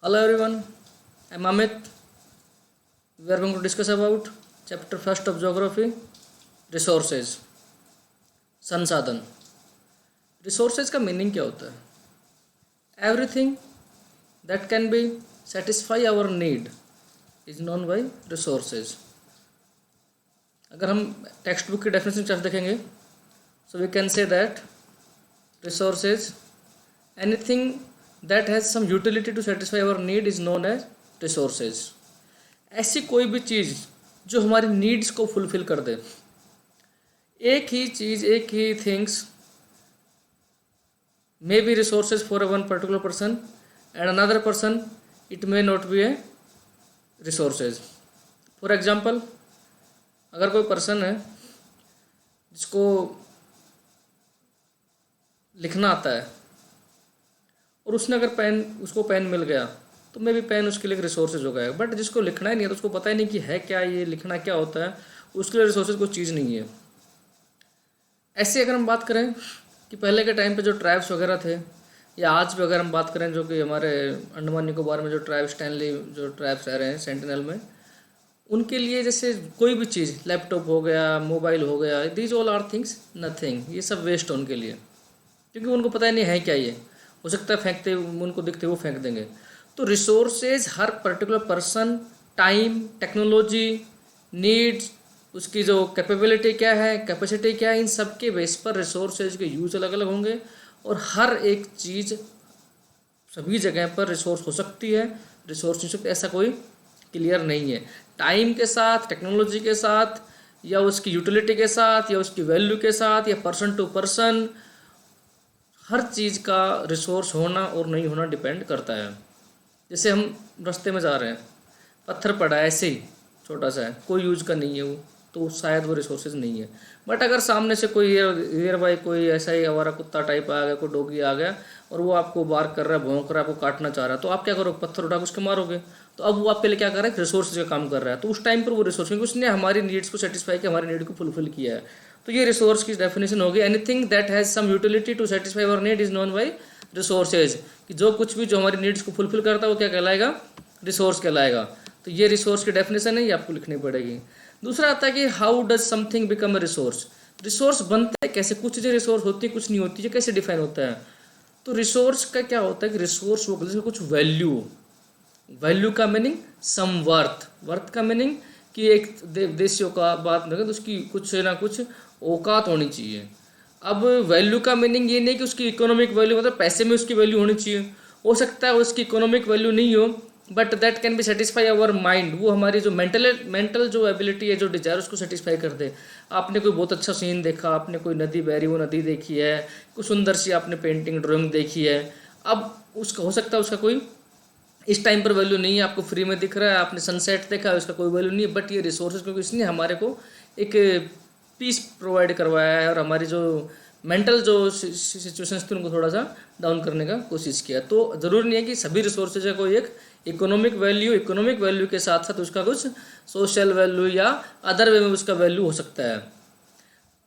Hello everyone, I'm Amit. We are going to discuss about chapter first of geography, resources, संसाधन. Resources का meaning क्या होता है? Everything that can be satisfy our need is known by resources. अगर हम text book की definition chart देखेंगे, so we can say that resources, anything that has some utility to satisfy our need is known as resources. ऐसी कोई भी चीज़ जो हमारी needs को फुलफिल कर दे. एक ही चीज़, एक ही things may be resources for one particular person and another person it may not be a resources. For example, अगर कोई पर्सन है जिसको लिखना आता है और उसने अगर उसको पेन मिल गया तो मे भी पेन उसके लिए एक रिसोर्सेज हो गया. बट जिसको लिखना ही नहीं है तो उसको पता ही नहीं कि है क्या, ये लिखना क्या होता है, उसके लिए रिसोर्सेज कोई चीज़ नहीं है. ऐसे अगर हम बात करें कि पहले के टाइम पे जो ट्राइब्स वगैरह थे, या आज भी अगर हम बात करें जो कि हमारे अंडमान निकोबार में जो ट्राइब स्टैनली जो ट्राइब्स रह रहे हैं सेंटिनल में, उनके लिए जैसे कोई भी चीज़, लैपटॉप हो गया, मोबाइल हो गया, these all are things nothing. ये सब वेस्ट है उनके लिए, क्योंकि उनको पता ही नहीं है क्या. ये हो सकता है फेंकते उनको दिखते वो फेंक देंगे. तो रिसोर्सेज हर particular person, time, technology, needs, उसकी जो कैपेबिलिटी क्या है, कैपेसिटी क्या है, इन सब के बेस पर रिसोर्सेज के यूज अलग अलग होंगे. और हर एक चीज़ सभी जगह पर रिसोर्स हो सकती है, रिसोर्स नहीं सकती, ऐसा कोई क्लियर नहीं है. टाइम के साथ, टेक्नोलॉजी के साथ, या उसकी यूटिलिटी के साथ, या उसकी वैल्यू के साथ, या पर्सन टू पर्सन, हर चीज़ का रिसोर्स होना और नहीं होना डिपेंड करता है. जैसे हम रास्ते में जा रहे हैं, पत्थर पड़ा है ऐसे ही छोटा सा है, कोई यूज का नहीं है वो, तो शायद वो रिसोर्सेज नहीं है. बट अगर सामने से कोई नियर बाई कोई ऐसा ही हमारा कुत्ता टाइप आ गया, कोई डॉगी आ गया और वो आपको बार्क कर रहा है, भौंक रहा है, आपको काटना चाह रहा है, तो आप क्या करोगे? पत्थर उठा के उसके मारोगे. तो अब वो आपके लिए क्या कर रहा है? रिसोर्स का काम कर रहा है. तो उस टाइम पर वो रिसोर्स, क्योंकि उसने हमारी नीड्स को सेटिस्फाई किया, हमारी नीड को फुलफिल किया है. तो ये रिसोर्स की डेफिनेशन होगी. Anything that has some utility to satisfy our need is known by resources. कि जो कुछ भी जो हमारी नीड्स को फुलफिल करता है वो क्या कहलाएगा? रिसोर्स कहलाएगा. तो ये रिसोर्स की डेफिनेशन है, ये आपको लिखनी पड़ेगी. दूसरा आता है कि how does something become a resource. Resource बनते हैं कैसे? कुछ चीज़ें रिसोर्स होती है, कुछ नहीं होती है. कैसे डिफाइन होता है? तो रिसोर्स का क्या होता है कि रिसोर्स वो जैसे कुछ वैल्यू, वैल्यू का मीनिंग सम वर्थ, वर्थ का मीनिंग कि एक देशियों का बात नहीं तो उसकी कुछ ना कुछ औकात होनी चाहिए. अब वैल्यू का मीनिंग ये नहीं कि उसकी इकोनॉमिक वैल्यू, मतलब पैसे में उसकी वैल्यू होनी चाहिए. हो सकता है उसकी इकोनॉमिक वैल्यू नहीं हो, but that can be satisfy our mind. वो हमारी जो मेंटल जो एबिलिटी है, जो डिजायर, उसको सेटिस्फाई कर दे. आपने कोई बहुत अच्छा सीन देखा, आपने कोई नदी बह रही, वो नदी देखी है, कोई सुंदर सी आपने पेंटिंग ड्राइंग देखी है. अब उसका हो सकता है उसका कोई इस टाइम पर वैल्यू नहीं है, आपको फ्री में दिख रहा है, आपने सनसेट देखा है, उसका कोई वैल्यू नहीं है. बट ये रिसोर्सेज, क्योंकि इसने हमारे को एक पीस प्रोवाइड करवाया है और हमारी जो मेंटल जो सिचुएशंस थी उनको थोड़ा सा डाउन करने का कोशिश किया. तो ज़रूरी नहीं है कि सभी रिसोर्सेज का कोई एक इकोनॉमिक वैल्यू के साथ साथ उसका कुछ सोशल वैल्यू या अदर वे में उसका वैल्यू हो सकता है.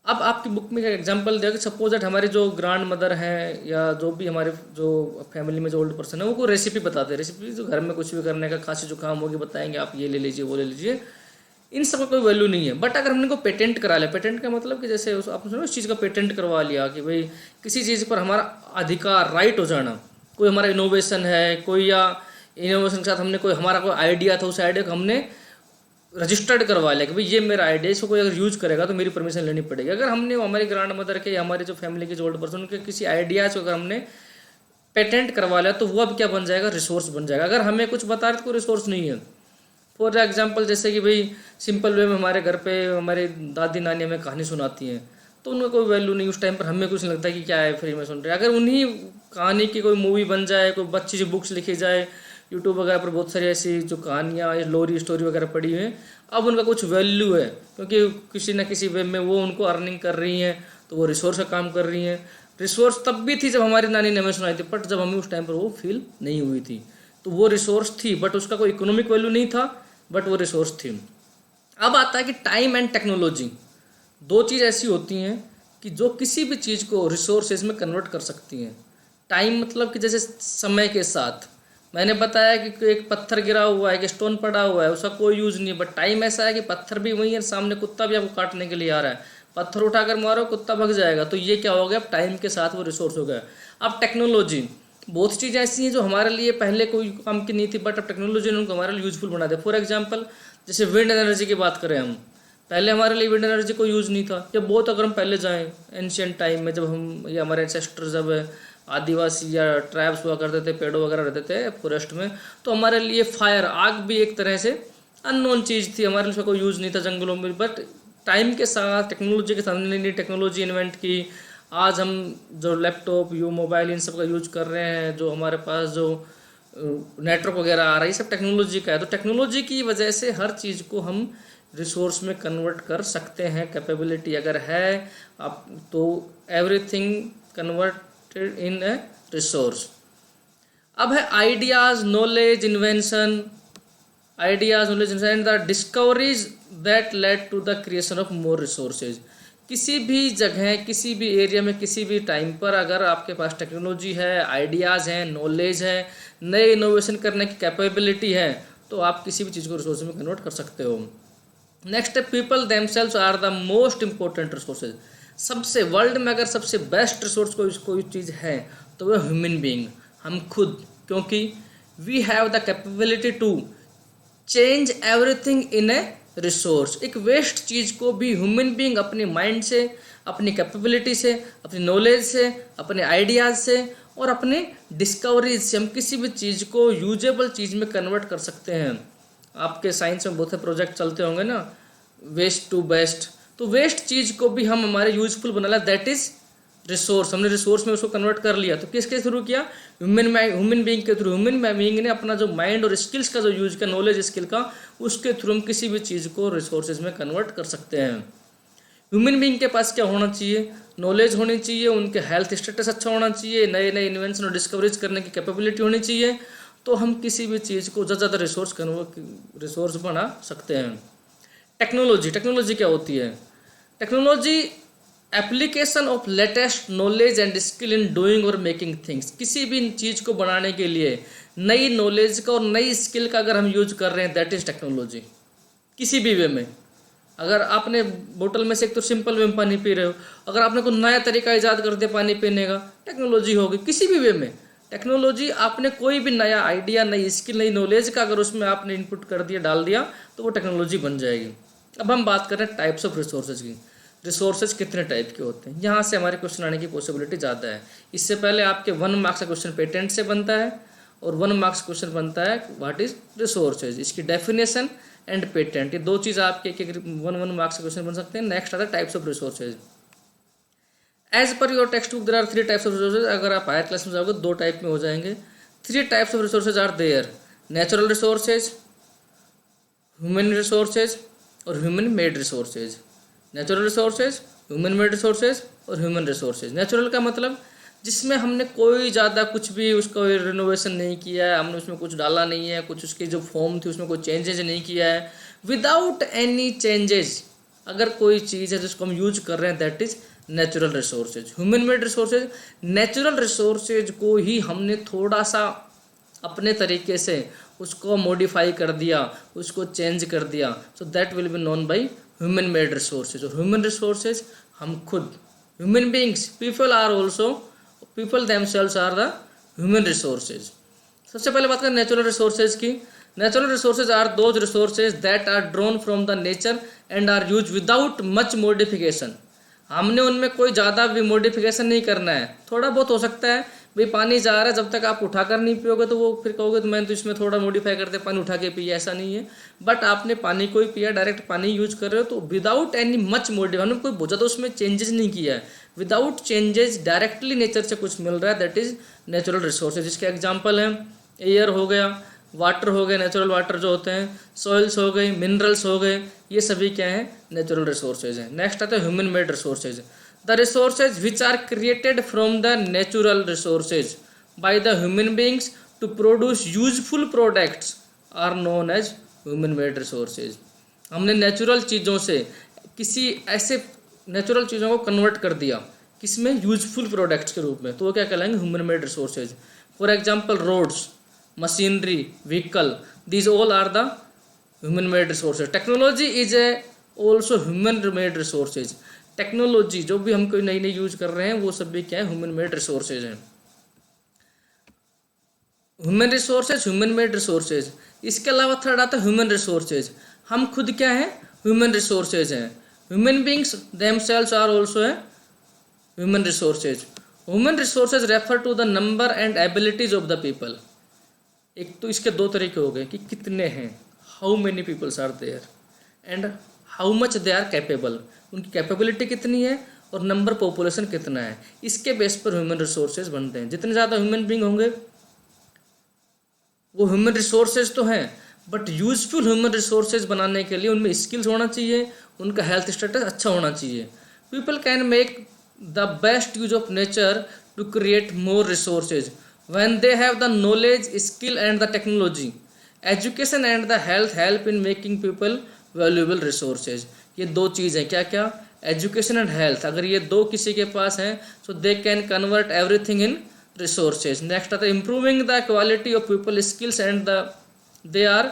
अब आपकी बुक में एक एग्जांपल दिया कि सपोज दैट हमारी जो ग्रैंड मदर है या जो भी हमारे जो फैमिली में जो ओल्ड पर्सन है वो कोई रेसिपी बताते हैं. रेसिपी जो घर में कुछ भी करने का, खांसी जुकाम होगी, बताएंगे आप ये ले लीजिए, वो ले लीजिए. इन सब का कोई वैल्यू नहीं है. बट अगर हमने को पेटेंट करा लिया, पेटेंट का मतलब कि जैसे आपने सुना उस चीज़ का पेटेंट करवा लिया कि भाई किसी चीज़ पर हमारा अधिकार, राइट हो जाना, कोई हमारा इनोवेशन है, कोई या इनोवेशन के साथ हमने कोई हमारा कोई आइडिया था, उस आइडिया को हमने रजिस्टर्ड करवा लिया कि भाई ये मेरा आइडिया, इसको कोई अगर यूज़ करेगा तो मेरी परमिशन लेनी पड़ेगी. अगर हमने हमारी ग्रैंड मदर के या हमारी जो फैमिली के जो ओल्ड पर्सन के किसी आइडियाज़ को अगर हमने पेटेंट करवा लिया तो वो अब क्या बन जाएगा? रिसोर्स बन जाएगा. अगर हमें कुछ बता रहे तो कोई रिसोर्स नहीं है. फॉर एग्जाम्पल जैसे कि भाई सिंपल वे में हमारे घर पे हमारी दादी नानी हमें कहानी सुनाती हैं, तो उनका कोई वैल्यू नहीं. उस टाइम पर हमें कुछ नहीं लगता कि क्या है, फ्री में सुन रहे. अगर उन्हीं कहानी की कोई मूवी बन जाए, कोई अच्छी सी बुक्स लिखी जाए, यूट्यूब वगैरह पर बहुत सारी ऐसी जो कहानियाँ, लोरी स्टोरी वगैरह पड़ी हुई हैं, अब उनका कुछ वैल्यू है क्योंकि किसी न किसी वे में वो उनको अर्निंग कर रही हैं, तो वो रिसोर्स का काम कर रही हैं. रिसोर्स तब भी थी जब हमारी नानी ने हमें सुनाई थी, बट जब हमें उस टाइम पर वो फील नहीं हुई थी. तो वो रिसोर्स थी, बट उसका कोई इकोनॉमिक वैल्यू नहीं था, बट वो रिसोर्स थी. अब आता है कि टाइम एंड टेक्नोलॉजी, दो चीज़ ऐसी होती हैं कि जो किसी भी चीज़ को रिसोर्सेज में कन्वर्ट कर सकती हैं. टाइम मतलब कि जैसे समय के साथ, मैंने बताया कि एक पत्थर गिरा हुआ है, एक स्टोन पड़ा हुआ है, उसका कोई यूज़ नहीं है, बट टाइम ऐसा है कि पत्थर भी वही है, सामने कुत्ता भी आपको काटने के लिए आ रहा है, पत्थर उठाकर मारो कुत्ता भग जाएगा। तो ये क्या हो गया, अब टाइम के साथ वो रिसोर्स हो गया। अब टेक्नोलॉजी, बहुत चीज़ें ऐसी हैं जो हमारे लिए पहले कोई काम की नहीं थी, बट अब टेक्नोलॉजी ने उनको हमारे लिए यूजफुल बना दिया। फॉर एग्जाम्पल जैसे विंड एनर्जी की बात करें हम, पहले हमारे लिए विंड एनर्जी कोई यूज़ नहीं था। या बहुत अगर हम पहले जाएं एंशियंट टाइम में, जब हम या हमारे एंसेस्टर जब आदिवासी या ट्राइब्स हुआ करते थे, पेड़ों वगैरह रहते थे फॉरेस्ट में, तो हमारे लिए फायर, आग भी एक तरह से अननोन चीज़ थी, हमारे लिए उसका कोई यूज़ नहीं था जंगलों में। बट टाइम के साथ टेक्नोलॉजी के साथ नई नई टेक्नोलॉजी इन्वेंट की, आज हम जो लैपटॉप मोबाइल इन सब का यूज कर रहे हैं, जो हमारे पास जो नेटवर्क वगैरह आ रहा है, ये सब टेक्नोलॉजी का है। तो टेक्नोलॉजी की वजह से हर चीज़ को हम रिसोर्स में कन्वर्ट कर सकते हैं, कैपेबिलिटी अगर है आप तो everything converted in a resource. अब है ideas, knowledge, invention, ideas, knowledge, invention and the discoveries that led to the creation of more resources. किसी भी जगह, किसी भी एरिया में, किसी भी टाइम पर अगर आपके पास टेक्नोलॉजी है, आइडियाज़ हैं, नॉलेज है, नए इनोवेशन करने की कैपेबिलिटी है, तो आप किसी भी चीज़ को रिसोर्स में कन्वर्ट कर सकते हो। नेक्स्ट है people themselves are the most important resources. सबसे वर्ल्ड में अगर सबसे बेस्ट रिसोर्स कोई चीज़ है तो वह ह्यूमन बीइंग, हम खुद, क्योंकि we have the capability to change everything in a resource. एक वेस्ट चीज़ को भी ह्यूमन बीइंग अपने माइंड से, अपनी कैपेबिलिटी से, अपनी नॉलेज से, अपने आइडियाज़ से और अपने डिस्कवरीज से हम किसी भी चीज़ को यूजेबल चीज़ में कन्वर्ट कर सकते हैं। आपके साइंस में बहुत से प्रोजेक्ट चलते होंगे ना, वेस्ट टू बेस्ट, तो वेस्ट चीज़ को भी हम हमारे यूजफुल बना लिया, दैट इज़ रिसोर्स। हमने रिसोर्स में उसको कन्वर्ट कर लिया। तो किसके थ्रू किया, ह्यूमन बीइंग के थ्रू। ह्यूमन बीइंग ने अपना जो माइंड और स्किल्स का जो यूज किया, नॉलेज स्किल का, उसके थ्रू हम किसी भी चीज़ को रिसोर्सेज में कन्वर्ट कर सकते हैं। ह्यूमन बीइंग के पास क्या होना चाहिए, नॉलेज होनी चाहिए, उनके हेल्थ स्टेटस अच्छा होना चाहिए, नए नए इन्वेंशन और डिस्कवरीज करने की कैपेबिलिटी होनी चाहिए, तो हम किसी भी चीज़ को ज़्यादा रिसोर्स बना सकते हैं। टेक्नोलॉजी क्या होती है, technology application of latest knowledge and skill in doing और मेकिंग थिंग्स। किसी भी चीज़ को बनाने के लिए नई नॉलेज का और नई स्किल का अगर हम यूज कर रहे हैं, दैट इज़ टेक्नोलॉजी। किसी भी वे में, अगर आपने बोतल में से एक तो सिंपल वे में पानी पी रहे हो, अगर आपने कोई नया तरीका ईजाद कर दिया पानी पीने का, टेक्नोलॉजी होगी। किसी भी वे में टेक्नोलॉजी, आपने कोई भी नया आइडिया, नई स्किल, नई नॉलेज का अगर उसमें आपने इनपुट कर दिया, डाल दिया, तो वो टेक्नोलॉजी बन जाएगी। अब हम बात कर रहे हैं टाइप्स ऑफ रिसोर्सेज की। रिसोर्सेज कितने टाइप के होते हैं, यहाँ से हमारे क्वेश्चन आने की पॉसिबिलिटी ज़्यादा है। इससे पहले आपके 1 मार्क्स का क्वेश्चन पेटेंट से बनता है और 1 मार्क्स क्वेश्चन बनता है व्हाट इज रिसोर्सेज, इसकी डेफिनेशन एंड पेटेंट। ये दो चीज़ आपके एक 1 मार्क्स का क्वेश्चन बन सकते हैं। नेक्स्ट आता है types of resources. As per your text book there are 3 types of resources. अगर आप हायर क्लास में जाओगे 2 टाइप में हो जाएंगे। 3 types of resources are there, natural resources, human resources और human made resources. Natural resources, human made resources और human resources. Natural का मतलब जिसमें हमने कोई ज़्यादा कुछ भी उसको रिनोवेशन नहीं किया है, हमने उसमें कुछ डाला नहीं है, कुछ उसकी जो फॉर्म थी उसमें कोई चेंजेज नहीं किया है, विदाउट एनी चेंजेज अगर कोई चीज़ है जिसको हम यूज कर रहे हैं, that is natural resources. Human made resources, natural resources को ही हमने थोड़ा सा अपने तरीके से उसको मॉडिफाई कर दिया, उसको चेंज कर दिया, so that will be known by human made resources. और ह्यूमन रिसोर्सेज हम खुद, human beings, people themselves are the human resources. सबसे पहले बात करें नेचुरल रिसोर्सेज की। Natural resources are those resources that are drawn from the nature and are use without much modification. हमने उनमें कोई ज़्यादा भी मॉडिफिकेशन नहीं करना है। थोड़ा बहुत हो सकता है भाई पानी जा रहा है, जब तक आप उठाकर नहीं पियोगे तो वो फिर कहोगे तो मैंने तो इसमें थोड़ा मॉडिफाई करते पानी उठा के पिया, ऐसा नहीं है। बट आपने पानी को ही पिया, डायरेक्ट पानी यूज कर रहे हो, तो विदाउट एनी मच मॉडिफाई, हमने कोई बहुत ज़्यादा उसमें चेंजेस नहीं किया है, विदाउट चेंजेस डायरेक्टली नेचर से कुछ मिल रहा है, दैट इज़ नेचुरल रिसोर्सेज। जिसके एग्जाम्पल हैं एयर हो गया, वाटर हो गए, नेचुरल वाटर जो होते हैं, सॉइल्स हो गए, मिनरल्स हो गए, ये सभी क्या हैं, नेचुरल रिसोर्सेज हैं। नेक्स्ट आता है human made resources. The resources which are created from the natural resources by the human beings to produce useful products are known as human made resources. हमने नेचुरल चीज़ों से किसी ऐसे नेचुरल चीज़ों को कन्वर्ट कर दिया किसमें, यूजफुल प्रोडक्ट्स के रूप में, तो वो क्या कहलाएंगे, human made resources. For example roads, machinery, vehicle, these all are the human made resources. Technology is a also human made resources. Technology जो भी हम कोई नई नई यूज कर रहे हैं वो सब भी क्या है, ह्यूमन मेड रिसोर्सेज हैं. Human resources, human made resources. इसके अलावा थर्ड आता है ह्यूमन रिसोर्सेज. हम खुद क्या हैं, ह्यूमन रिसोर्सेज हैं. Human beings themselves are also है human resources. Human resources refer to the number and abilities of the people. एक तो इसके दो तरीके हो गए कि कितने हैं, how many peoples are there, and how much they are capable, उनकी कैपेबिलिटी कितनी है और नंबर पॉपुलेशन कितना है. इसके बेस पर ह्यूमन रिसोर्सेज बनते हैं. जितने ज़्यादा ह्यूमन बींग होंगे वो ह्यूमन रिसोर्सेज तो हैं, बट यूजफुल ह्यूमन रिसोर्सेज बनाने के लिए उनमें स्किल्स होना चाहिए, उनका हेल्थ स्टेटस अच्छा होना चाहिए. People can make the best use of nature to create more resources when they have the knowledge, skill and the technology. Education and the health help in making people valuable resources. ये दो चीज़ हैं, क्या क्या, education and health. अगर ये दो किसी के पास हैं so they can convert everything in resources. Next आता है improving the quality of people skills and they are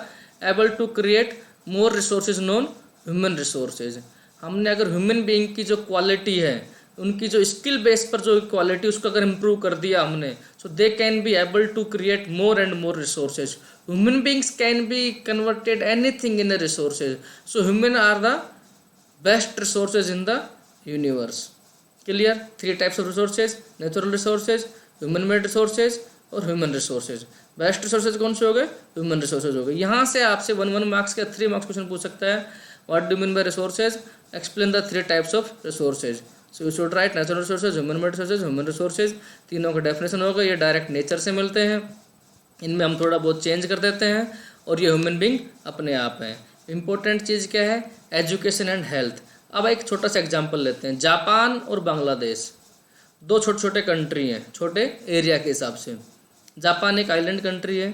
able to create more resources known human resources. हमने अगर ह्यूमन बीइंग की जो क्वालिटी है, उनकी जो स्किल बेस पर जो क्वालिटी उसको अगर इम्प्रूव कर दिया हमने, so they can be able to create more and more resources. Human beings can be converted anything in a resources. So human are the best resources in the universe. Clear? 3 types of resources, natural resources, human made resources और human resources. Best resources कौन से हो गए? Human resources हो गए. यहाँ से आपसे 1 मार्क्स का 3 मार्क्स क्वेश्चन पूछ सकता है. What do mean by resources? Explain the 3 types of resources. So you should write natural resources, human made resources, human resources. तीनों का डेफिनेशन होगा. ये डायरेक्ट नेचर से मिलते हैं, इनमें हम थोड़ा बहुत चेंज कर देते हैं, और ये ह्यूमन बींग अपने आप हैं. इंपॉर्टेंट चीज़ क्या है? Education and health. अब एक छोटा सा एग्जांपल लेते हैं. जापान और बांग्लादेश दो छोटे छोटे कंट्री हैं, छोटे एरिया के हिसाब से. जापान एक आइलैंड कंट्री है.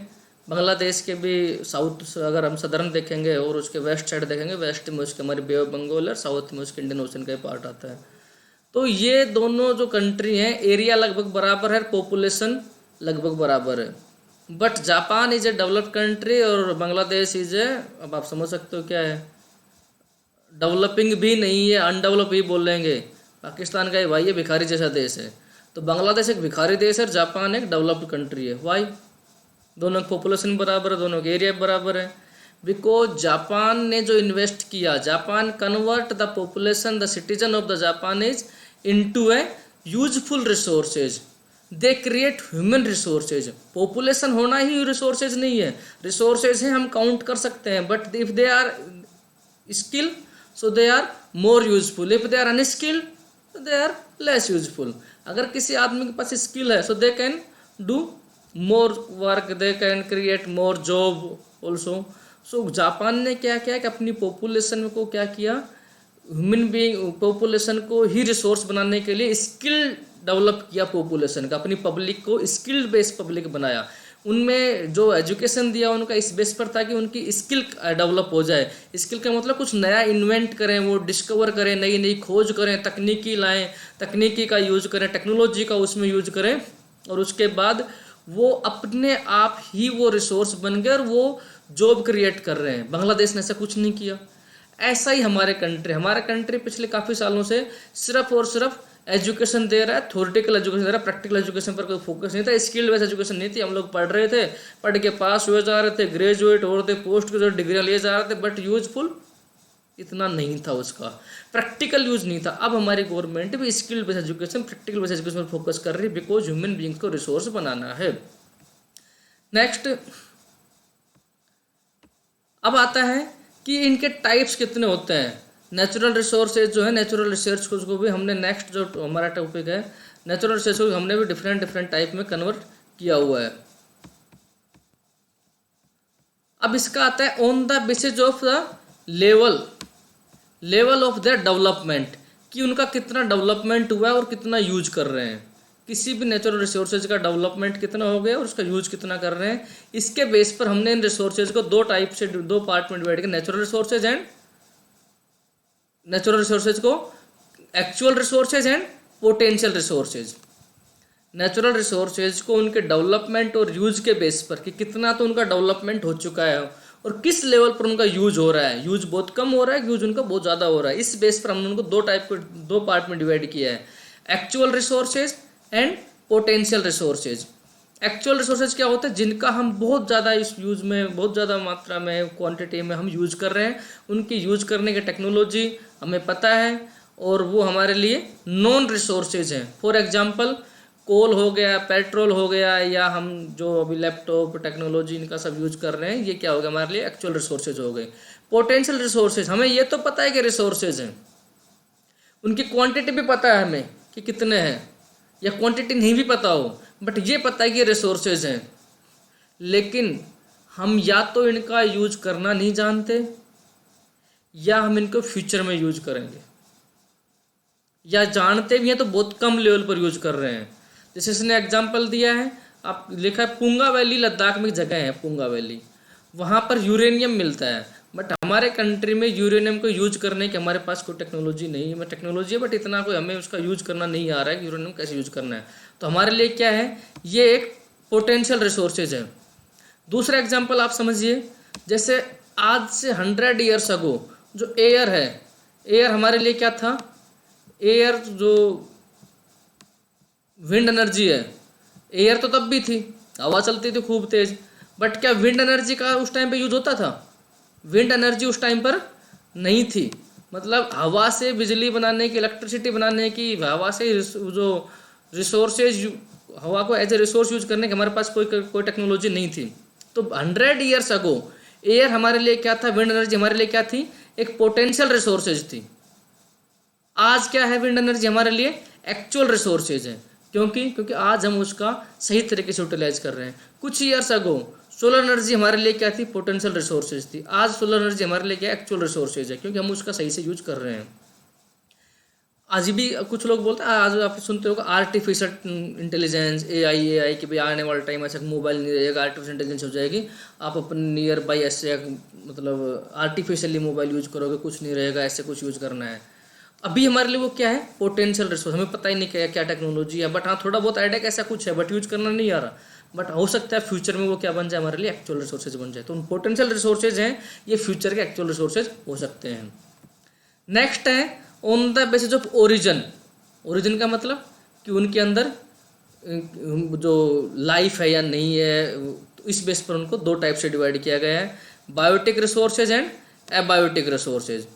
बांग्लादेश के भी साउथ अगर हम सदर्न देखेंगे और उसके वेस्ट साइड देखेंगे, वेस्ट में उसके हमारी बे ऑफ बंगाल और साउथ में उसके इंडियन ओशन का पार्ट आता है. तो ये दोनों जो कंट्री हैं, एरिया लगभग बराबर है, पॉपुलेशन लगभग बराबर है. But Japan is a developed country और बांग्लादेश इज ए, अब आप समझ सकते हो क्या है, डेवलपिंग भी नहीं है, अनडेवलप ही बोलेंगे. पाकिस्तान का ही भाई ये भिखारी जैसा देश है. तो बांग्लादेश एक भिखारी देश है और जापान एक डेवलप्ड कंट्री है. वाई? दोनों की पॉपुलेशन बराबर है, दोनों के एरिया बराबर है. बिकॉज जापान ने जो इन्वेस्ट किया, Japan convert the population, the citizen of the Japan is into A useful resources. They create human resources. Population होना ही रिसोर्सेज नहीं है. रिसोर्सेज हैं, हम काउंट कर सकते हैं, but if they are skill so they are more useful. If they are unskilled they are less useful. अगर किसी आदमी के पास स्किल है so they can do more work, they can create more job also. So Japan ने क्या किया कि अपनी पॉपुलेशन को क्या किया, ह्यूमन बीइंग पॉपुलेशन को ही रिसोर्स बनाने के लिए स्किल डेवलप किया पॉपुलेशन का, अपनी पब्लिक को स्किल बेस्ड पब्लिक बनाया. उनमें जो एजुकेशन दिया उनका इस बेस पर था कि उनकी स्किल डेवलप हो जाए. स्किल का मतलब कुछ नया इन्वेंट करें, वो डिस्कवर करें, नई नई खोज करें, तकनीकी लाएं, तकनीकी का यूज करें, टेक्नोलॉजी का उसमें यूज करें, और उसके बाद वो अपने आप ही वो रिसोर्स बन गए और वो जॉब क्रिएट कर रहे हैं. बांग्लादेश ने ऐसा कुछ नहीं किया. ऐसा ही हमारा कंट्री पिछले काफ़ी सालों से सिर्फ और सिर्फ एजुकेशन दे रहा है, थ्योरेटिकल एजुकेशन दे रहा है, प्रैक्टिकल एजुकेशन पर कोई फोकस नहीं था, स्किल बेस्ड एजुकेशन नहीं थी. हम लोग पढ़ रहे थे, पढ़ के पास हुए जा रहे थे, ग्रेजुएट हो रहे थे, पोस्ट ग्रेजुएट डिग्रियाँ लिए जा रहे थे, बट यूजफुल इतना नहीं था, उसका प्रैक्टिकल यूज नहीं था. अब हमारी गवर्नमेंट भी skill based education, practical based education पर फोकस कर रही है, बिकॉज ह्यूमन बीइंग्स को रिसोर्स बनाना है. नेक्स्ट अब आता है कि इनके टाइप्स कितने होते हैं. नेचुरल रिसोर्सेज जो है, नेचुरल रिसर्च को भी हमने नेक्स्ट जो हमारा टॉपिक है नेचुरल रिसर्च को हमने भी डिफरेंट टाइप में कन्वर्ट किया हुआ है. अब इसका आता है on the basis of the level of their development, कि उनका कितना डेवलपमेंट हुआ है और कितना यूज कर रहे हैं. किसी भी नेचुरल रिसोर्सेज का डेवलपमेंट कितना हो गया और उसका यूज कितना कर रहे हैं, इसके बेस पर हमने इन रिसोर्सेज को दो पार्ट में डिवाइड किया. Natural resources and natural resources को actual resources and potential resources. Natural resources को उनके डेवलपमेंट और यूज के बेस पर कि कितना तो उनका डेवलपमेंट हो चुका है और किस लेवल पर उनका यूज हो रहा है, यूज बहुत कम हो रहा है, यूज उनका बहुत ज़्यादा हो रहा है, इस बेस पर हमने उनको दो पार्ट में डिवाइड किया है, actual resources and potential resources. Actual resources क्या होता है, जिनका हम बहुत ज़्यादा इस यूज़ में, बहुत ज़्यादा मात्रा में, क्वांटिटी में हम यूज़ कर रहे हैं, उनकी यूज़ करने की टेक्नोलॉजी हमें पता है और वो हमारे लिए नॉन रिसोर्सेज हैं। फॉर एग्जांपल कोल हो गया, पेट्रोल हो गया, या हम जो अभी लैपटॉप टेक्नोलॉजी इनका सब यूज कर रहे हैं, ये क्या हो गया हमारे लिए एक्चुअल रिसोर्सेज हो गए। पोटेंशियल रिसोर्सेज, हमें ये तो पता है कि रिसोर्सेज हैं, उनकी क्वांटिटी भी पता है हमें कि कितने हैं, या क्वांटिटी नहीं भी पता हो बट ये पता है कि रिसोर्सेज हैं, लेकिन हम या तो इनका यूज करना नहीं जानते या हम इनको फ्यूचर में यूज करेंगे, या जानते भी हैं तो बहुत कम लेवल पर यूज कर रहे हैं। जैसे इसने एग्जांपल दिया है, आप लिखा है पुंगा वैली, लद्दाख में एक जगह है पुंगा वैली, वहाँ पर यूरेनियम मिलता है, बट हमारे कंट्री में यूरेनियम को यूज करने की हमारे पास कोई टेक्नोलॉजी नहीं है, टेक्नोलॉजी है बट इतना कोई हमें उसका यूज करना नहीं आ रहा है कि यूरेनियम कैसे यूज करना है। तो हमारे लिए क्या है, ये एक पोटेंशियल रिसोर्सेज है। दूसरा एग्जाम्पल आप समझिए, जैसे आज से 100 ईयर्स अगो जो एयर है, एयर हमारे लिए क्या था, एयर जो विंड एनर्जी है, एयर तो तब भी थी, हवा चलती थी खूब तेज, बट क्या विंड एनर्जी का उस टाइम पे यूज होता था? विंड एनर्जी उस टाइम पर नहीं थी, मतलब हवा से बिजली बनाने की, इलेक्ट्रिसिटी बनाने की, हवा से जो रिसोर्सेज, हवा को एज ए रिसोर्स यूज करने की हमारे पास कोई टेक्नोलॉजी नहीं थी। तो 100 ईयर्स अगो एयर हमारे लिए क्या था, विंड एनर्जी हमारे लिए क्या थी, एक पोटेंशियल रिसोर्सेज थी। आज क्या है, विंड एनर्जी हमारे लिए एक्चुअल रिसोर्सेज है, क्योंकि आज हम उसका सही तरीके से यूटिलाइज कर रहे हैं। कुछ ईयर्स अगो सोलर एनर्जी हमारे लिए क्या थी, पोटेंशियल रिसोर्सेज थी। आज सोलर एनर्जी हमारे लिए क्या एक्चुअल रिसोर्सेज है, क्योंकि हम उसका सही से यूज कर रहे हैं। आज भी कुछ लोग बोलते हैं, आज आप सुनते होगा आर्टिफिशियल इंटेलिजेंस, एआई कि भाई आने वाला टाइम ऐसा मोबाइल नहीं रहेगा, आर्टिफिशियल इंटेलिजेंस हो जाएगी, आप अपने नियर बाई ऐसे मतलब आर्टिफिशियली मोबाइल यूज करोगे, कुछ नहीं रहेगा, ऐसे कुछ यूज करना है। अभी हमारे लिए वो क्या है, पोटेंशियल रिसोर्स, हमें पता ही नहीं क्या टेक्नोलॉजी है, बट हाँ थोड़ा बहुत आइडिया कैसा कुछ है, बट यूज करना नहीं आ रहा, बट हो सकता है फ्यूचर में वो क्या बन जाए, हमारे लिए एक्चुअल रिसोर्सेज बन जाए। तो उन पोटेंशियल रिसोर्सेज हैं, ये फ्यूचर के एक्चुअल रिसोर्सेज हो सकते हैं। नेक्स्ट है on the basis of origin. Origin का मतलब कि उनके अंदर जो लाइफ है या नहीं है, तो इस बेस पर उनको दो टाइप से डिवाइड किया गया है, biotic resources and abiotic resources.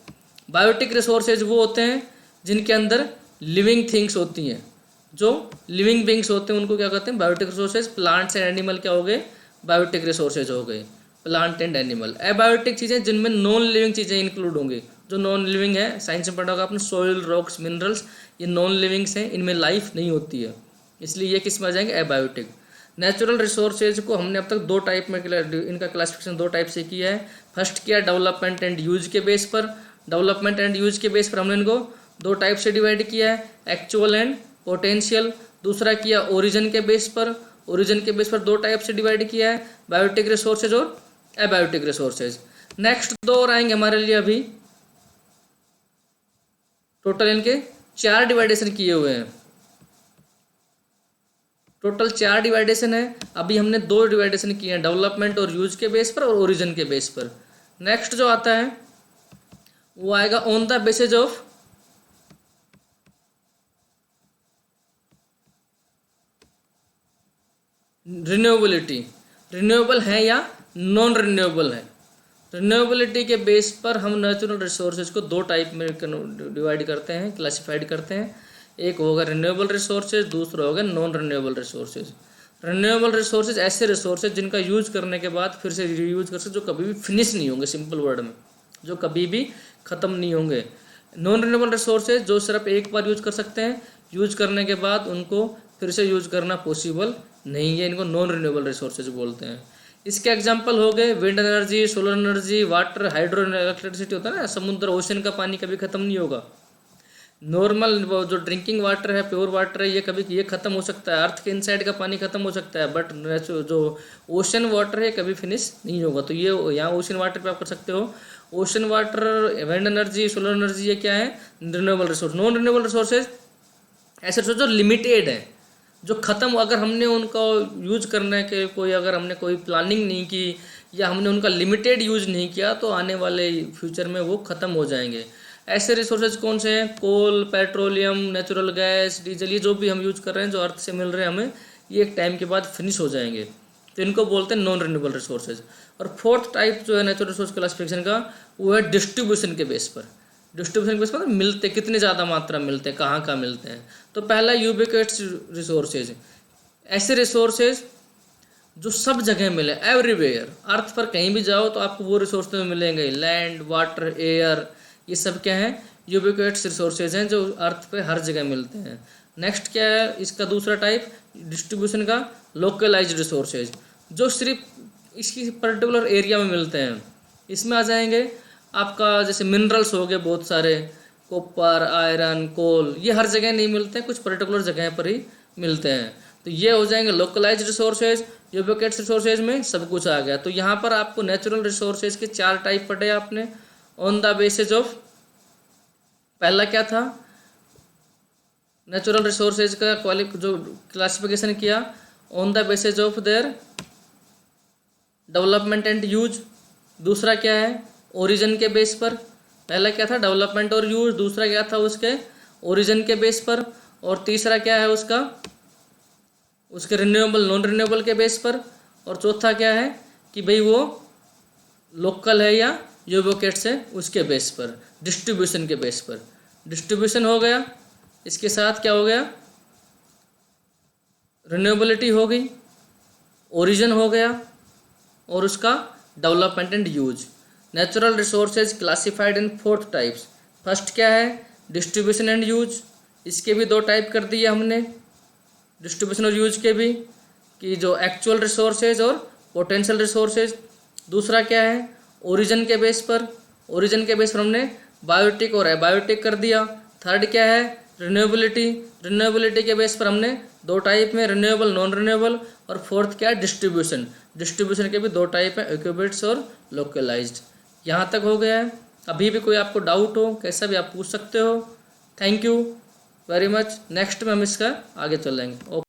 Biotic resources वो होते हैं जिनके अंदर लिविंग थिंग्स होती हैं, जो लिविंग बींग्स होते हैं, उनको क्या कहते हैं, biotic resources. Plants and animal क्या हो गए, बायोटिक रिसोर्सेज हो गए, प्लांट एंड एनिमल। एबायोटिक चीज़ें जिनमें नॉन लिविंग चीज़ें इंक्लूड होंगी। जो नॉन लिविंग है, साइंस में पढ़ा होगा आपने, सॉइल, रॉक्स, मिनरल्स, ये नॉन लिविंग्स हैं, इनमें लाइफ नहीं होती है, इसलिए ये किस में आ जाएंगे, एबायोटिक। नेचुरल रिसोर्सेज को हमने अब तक दो टाइप में, इनका क्लासिफिकेशन दो टाइप से किया है। फर्स्ट किया डेवलपमेंट एंड यूज के बेस पर, डेवलपमेंट एंड यूज के बेस पर हमने इनको दो टाइप से डिवाइड किया है, एक्चुअल एंड पोटेंशियल। दूसरा किया ओरिजिन के बेस पर, ओरिजिन के बेस पर दो टाइप से डिवाइड किया है, बायोटिक रिसोर्सेज और एबायोटिक रिसोर्सेज। नेक्स्ट दो और आएंगे हमारे लिए, अभी टोटल इनके 4 डिवाइडेशन किए हुए हैं, टोटल 4 डिवाइडेशन है। अभी हमने 2 डिवाइडेशन किए हैं, डेवलपमेंट और यूज के बेस पर और ओरिजिन के बेस पर। नेक्स्ट जो आता है वो आएगा on the basis of renewability, renewable है या नॉन रिन्यूएबल है। रिन्यूएबिलिटी के बेस पर हम नेचुरल रिसोर्सेज को दो टाइप में डिवाइड करते हैं, क्लासिफाइड करते हैं। एक होगा रिन्यूएबल रिसोर्सेज, दूसरा होगा non renewable resources. Renewable resources ऐसे रिसोर्सेज जिनका यूज करने के बाद फिर से रीयूज कर सकते, जो कभी भी फिनिश नहीं होंगे, सिंपल वर्ड में जो कभी भी ख़त्म नहीं होंगे। नॉन रिन्यूएबल रिसोर्सेज जो सिर्फ एक बार यूज कर सकते हैं, यूज करने के बाद उनको फिर से यूज करना पॉसिबल नहीं है, इनको नॉन रिन्यूएबल रिसोर्सेज बोलते हैं। इसके एग्जांपल हो गए wind energy, solar energy, water, hydro electricity होता है ना, समुद्र, ओशन का पानी कभी ख़त्म नहीं होगा। नॉर्मल जो ड्रिंकिंग वाटर है, प्योर वाटर है, ये कभी ये ख़त्म हो सकता है, अर्थ के इनसाइड का पानी ख़त्म हो सकता है, बट जो ओशन वाटर है कभी फिनिश नहीं होगा। तो ये यहाँ ओशन वाटर पे आप कर सकते हो। Ocean water, wind energy, solar energy, ये क्या है, renewable resource. Non renewable resources ऐसे रिसोर्स जो लिमिटेड है, जो ख़त्म, अगर हमने उनको यूज करने के कोई, अगर हमने कोई प्लानिंग नहीं की या हमने उनका लिमिटेड यूज नहीं किया तो आने वाले फ्यूचर में वो ख़त्म हो जाएंगे। ऐसे रिसोर्सेज कौन से हैं? कोल, पेट्रोलियम, नेचुरल गैस, डीजल, ये जो भी हम यूज कर रहे हैं, जो अर्थ से मिल रहे हैं हमें, ये एक टाइम के बाद फिनिश हो जाएंगे, तो इनको बोलते हैं नॉन रिन्यूएबल रिसोर्सेज। और फोर्थ टाइप जो है नेचुरल रिसोर्स क्लासिफिकेशन का, वो है डिस्ट्रीब्यूशन के बेस पर। डिस्ट्रीब्यूशन के बेस पर मिलते कितने ज़्यादा मात्रा मिलते हैं, कहाँ कहाँ मिलते हैं। तो पहला यूबिक्विटस रिसोर्सेज, ऐसे रिसोर्सेज जो सब जगह मिले, एवरीवेयर, अर्थ पर कहीं भी जाओ तो आपको वो रिसोर्सेज मिलेंगे। लैंड, वाटर, एयर, ये सब क्या है? यूबिक्विटस रिसोर्सेज हैं जो अर्थ पे हर जगह मिलते हैं। नेक्स्ट क्या है इसका दूसरा टाइप डिस्ट्रीब्यूशन का? लोकलाइज्ड रिसोर्सेज, जो सिर्फ इसकी पर्टिकुलर एरिया में मिलते हैं। इसमें आ जाएंगे आपका जैसे मिनरल्स हो गए बहुत सारे, कॉपर, आयरन, कोल, ये हर जगह नहीं मिलते हैं, कुछ पर्टिकुलर जगह पर ही मिलते हैं। तो ये हो जाएंगे लोकलाइज्ड रिसोर्सेज। यूबिक्विटस रिसोर्सेज में सब कुछ आ गया। तो यहाँ पर आपको नेचुरल रिसोर्सेज के 4 टाइप पढ़े आपने ऑन द बेसिस ऑफ, पहला क्या था? नेचुरल रिसोर्सेज का जो क्लासिफिकेशन किया on the basis of their development and use. दूसरा क्या है? ओरिजिन के बेस पर। पहला क्या था? डेवलपमेंट और यूज। दूसरा क्या था? उसके ओरिजिन के बेस पर। और तीसरा क्या है उसका? उसके रिन्यूएबल, नॉन रिन्यूएबल के बेस पर। और चौथा क्या है कि भाई वो लोकल है या यूबिक्विटस है, उसके बेस पर, डिस्ट्रीब्यूशन के बेस पर। डिस्ट्रीब्यूशन हो गया, इसके साथ क्या हो गया? रिन्यूएबिलिटी हो गई, ओरिजिन हो गया, और उसका development and use. Natural resources classified in 4 types. First क्या है? Distribution and use. इसके भी 2 टाइप कर दिए हमने, डिस्ट्रीब्यूशन और यूज के भी, कि जो एक्चुअल रिसोर्सेज और पोटेंशियल रिसोर्सेज। दूसरा क्या है? ओरिजिन के बेस पर। ओरिजिन के बेस पर हमने बायोटिक और एबायोटिक कर दिया। थर्ड क्या है? रिन्यूएबिलिटी। रिन्यूएबिलिटी के बेस पर हमने 2 टाइप में, रिन्यूएबल, नॉन रिन्यूएबल। और फोर्थ क्या है? डिस्ट्रीब्यूशन। डिस्ट्रीब्यूशन के भी 2 टाइप हैं, यूबिक्विटस और लोकलाइज्ड। यहाँ तक हो गया है। अभी भी कोई आपको डाउट हो, कैसा भी आप पूछ सकते हो। Thank you very much. Next में हम इसका आगे चलेंगे। ओके।